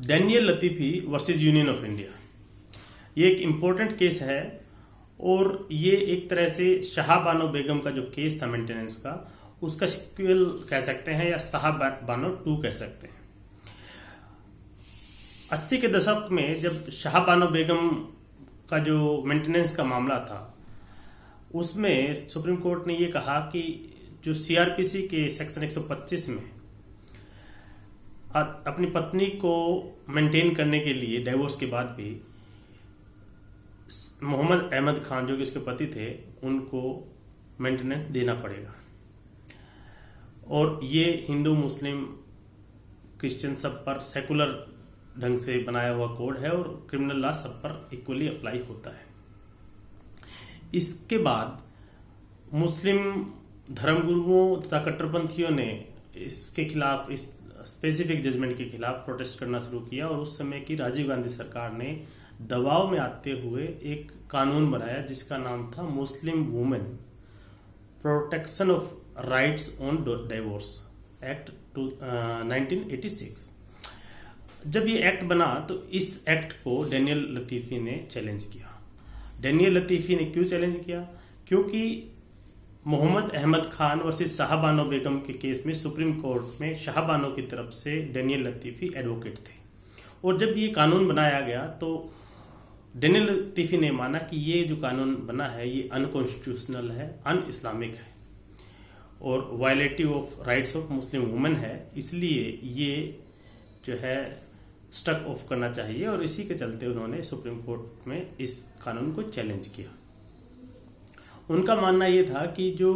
Daniel Latifi versus Union of India. ये एक important case है और ये एक तरह से शाह बानो बेगम का जो केस था मेंटेनेंस का, उसका सिक्वल कह सकते हैं या शाह बानो 2 कह सकते हैं। 80 के दशक में जब शाह बानो बेगम का जो मेंटेनेंस का मामला था, उसमें सुप्रीम कोर्ट ने ये कहा कि जो सीआरपीसी के सेक्शन 125 में अपनी पत्नी को मेंटेन करने के लिए डाइवोर्स के बाद भी मोहम्मद अहमद खान जो कि उसके पति थे, उनको मेंटेनेंस देना पड़ेगा। और ये हिंदू मुस्लिम क्रिश्चियन सब पर सेकुलर ढंग से बनाया हुआ कोड है और क्रिमिनल लॉ सब पर इक्वली अप्लाई होता है। इसके बाद मुस्लिम धर्मगुरुओं तथा कट्टरपंथियों ने इसके खिलाफ, इस स्पेसिफिक जजमेंट के खिलाफ प्रोटेस्ट करना शुरू किया और उस समय की राजीव गांधी सरकार ने दबाव में आते हुए एक कानून बनाया जिसका नाम था Muslim women protection of rights on divorce act 1986। जब ये एक्ट बना तो इस एक्ट को डैनियल लतीफ़ी ने चैलेंज किया। डैनियल लतीफ़ी ने क्यों चैलेंज किया? क्योंकि मोहम्मद अहमद खान वर्सेस शाह बानो बेगम के केस में सुप्रीम कोर्ट में शाह बानो की तरफ से डैनियल लतीफ़ी एडवोकेट थे और जब ये कानून बनाया गया तो डैनियल लतीफ़ी ने माना कि ये जो कानून बना है ये अनकॉन्स्टिट्यूशनल है, अन इस्लामिक है और violative of rights of Muslim women है, इसलिए ये जो है स्टक ऑफ करना चाहिए और इसी के चलते उन्होंने सुप्रीम कोर्ट में इस कानून को चैलेंज किया। उनका मानना यह था कि जो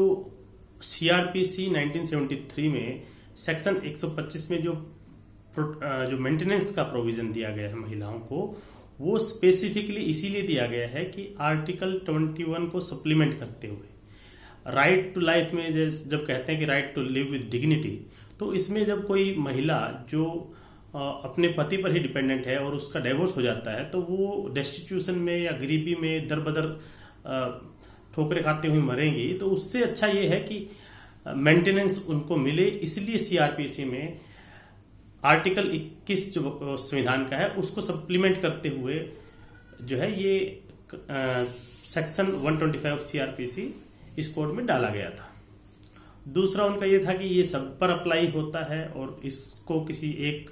सीआरपीसी 1973 में सेक्शन 125 में जो मेंटेनेंस का प्रोविजन दिया गया है महिलाओं को, वो स्पेसिफिकली इसीलिए दिया गया है कि आर्टिकल 21 को सप्लीमेंट करते हुए राइट टू लाइफ में जब कहते हैं कि right to live with dignity, तो इसमें जब कोई महिला जो अपने पति पर ही डिपेंडेंट है और उसका डाइवोर्स हो जाता है तो वो डेस्टिट्यूशन में या गरीबी में दर बदर ठोकरे खाते हुए मरेंगी, तो उससे अच्छा ये है कि मेंटेनेंस उनको मिले। इसलिए सीआरपीसी में आर्टिकल 21 जो संविधान का है उसको सप्लीमेंट करते हुए जो है ये सेक्शन 125 सीआरपीसी इस कोड में डाला गया था। दूसरा उनका ये था कि ये सब पर अप्लाई होता है और इसको किसी एक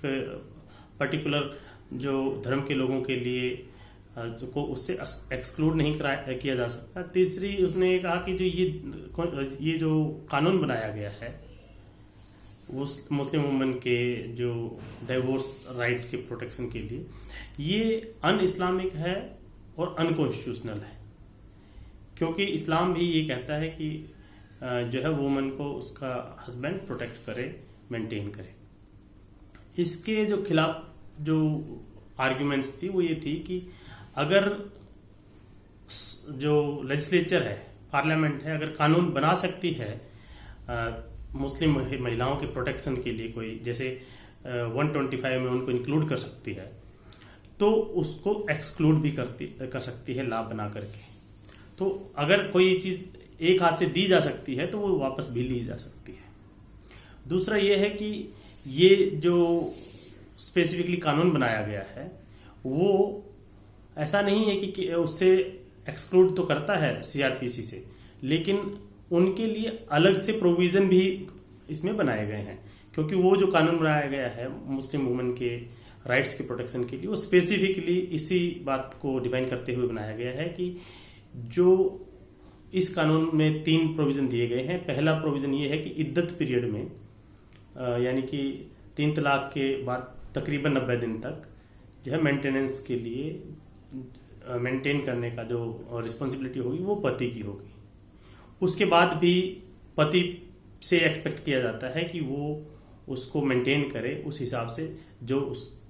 पर्टिकुलर जो धर्म के लोगों के लिए को उससे एक्सक्लूड नहीं किया जा सकता। तीसरी उसने ये कहा कि जो ये जो कानून बनाया गया है उस मुस्लिम वुमेन के जो डाइवोर्स राइट के प्रोटेक्शन के लिए, ये अन इस्लामिक है और अनकॉन्स्टिट्यूशनल है, क्योंकि इस्लाम भी ये कहता है कि जो है वुमन को उसका हस्बैंड प्रोटेक्ट करे, मेंटेन करे। इसके जो खिलाफ जो आर्ग्यूमेंट्स थी वो ये थी कि अगर जो लेजिस्लेचर है, पार्लियामेंट है, अगर कानून बना सकती है मुस्लिम महिलाओं के प्रोटेक्शन के लिए, कोई जैसे 125 में उनको इंक्लूड कर सकती है, तो उसको एक्सक्लूड भी कर सकती है लॉ बना करके। तो अगर कोई चीज एक हाथ से दी जा सकती है तो वो वापस भी ली जा सकती है। दूसरा ये है कि ये जो स्पेसिफिकली कानून बनाया गया है वो ऐसा नहीं है कि उससे एक्सक्लूड तो करता है सीआरपीसी से, लेकिन उनके लिए अलग से प्रोविजन भी इसमें बनाए गए हैं, क्योंकि वो जो कानून बनाया गया है मुस्लिम वुमेन के राइट्स के प्रोटेक्शन के लिए, वो स्पेसिफिकली इसी बात को डिफाइन करते हुए बनाया गया है कि जो इस कानून में 3 प्रोविजन दिए गए हैं। पहला प्रोविजन ये है कि इद्दत पीरियड में यानी कि 3 तलाक के बाद तकरीबन 90 दिन तक जो है मेंटेनेंस के लिए मेंटेन करने का जो रिस्पॉन्सिबिलिटी होगी वो पति की होगी। उसके बाद भी पति से एक्सपेक्ट किया जाता है कि वो उसको मेंटेन करे उस हिसाब से जो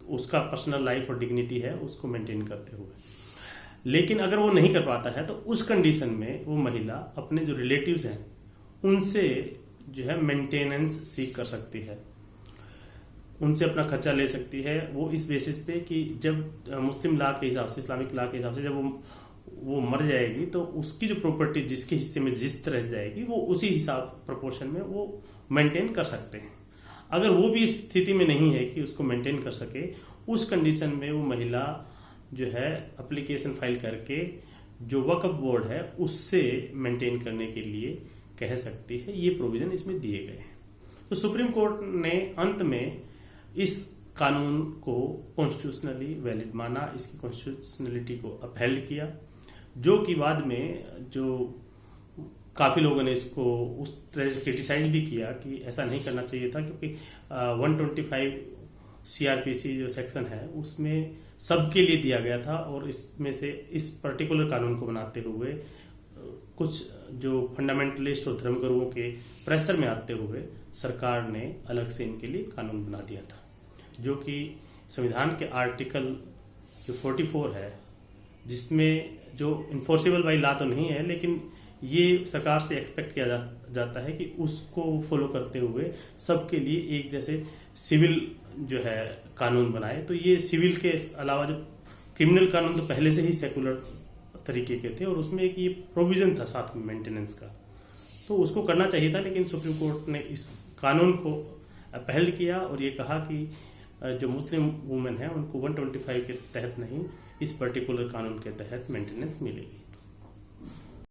उसका पर्सनल लाइफ और डिग्निटी है उसको मेंटेन करते हुए। लेकिन अगर वो नहीं कर पाता है तो उस कंडीशन में वो महिला अपने जो रिलेटिव्स हैं उनसे जो है मेंटेनेंस सीख कर सकती है, उनसे अपना खर्चा ले सकती है। वो इस बेसिस पे कि जब मुस्लिम लॉ के हिसाब से, इस्लामिक लॉ के हिसाब से जब वो मर जाएगी तो उसकी जो प्रॉपर्टी जिसके हिस्से में जिस तरह से जाएगी वो उसी हिसाब प्रोपोर्शन में वो मेंटेन कर सकते हैं। अगर वो भी इस स्थिति में नहीं है कि उसको मेंटेन कर सके, उस कंडीशन में वो महिला जो है एप्लीकेशन फाइल करके जो वक्फ बोर्ड है उससे मेंटेन करने के लिए कह सकती है। ये प्रोविजन इसमें दिए गए हैं। तो सुप्रीम कोर्ट ने अंत में इस कानून को कॉन्स्टिट्यूशनली वैलिड माना, इसकी कॉन्स्टिट्यूशनलिटी को अपहेल्ड किया, जो कि बाद में जो काफी लोगों ने इसको उस तरह से क्रिटिसाइज भी किया कि ऐसा नहीं करना चाहिए था, क्योंकि 125 सीआरपीसी जो सेक्शन है उसमें सबके लिए दिया गया था, और इसमें से इस पर्टिकुलर कानून को बनाते हुए कुछ जो फंडामेंटलिस्ट और धर्मगुरुओं के प्रेशर में आते हुए सरकार ने अलग से इनके लिए कानून बना दिया था, जो कि संविधान के आर्टिकल जो 44 है, जिसमें जो इन्फोर्सेबल बाई लॉ तो नहीं है, लेकिन ये सरकार से एक्सपेक्ट किया जाता है कि उसको फॉलो करते हुए सबके लिए एक जैसे सिविल जो है कानून बनाए। तो ये सिविल के अलावा जो क्रिमिनल कानून तो पहले से ही सेकुलर तरीके के थे, और उसमें एक ये प्रोविजन था साथ में मेंटेनेंस का, तो उसको करना चाहिए था। लेकिन सुप्रीम कोर्ट ने इस कानून को पहल किया और ये कहा कि जो मुस्लिम वुमेन है उनको 125 के तहत नहीं, इस पर्टिकुलर कानून के तहत मेंटेनेंस मिलेगी।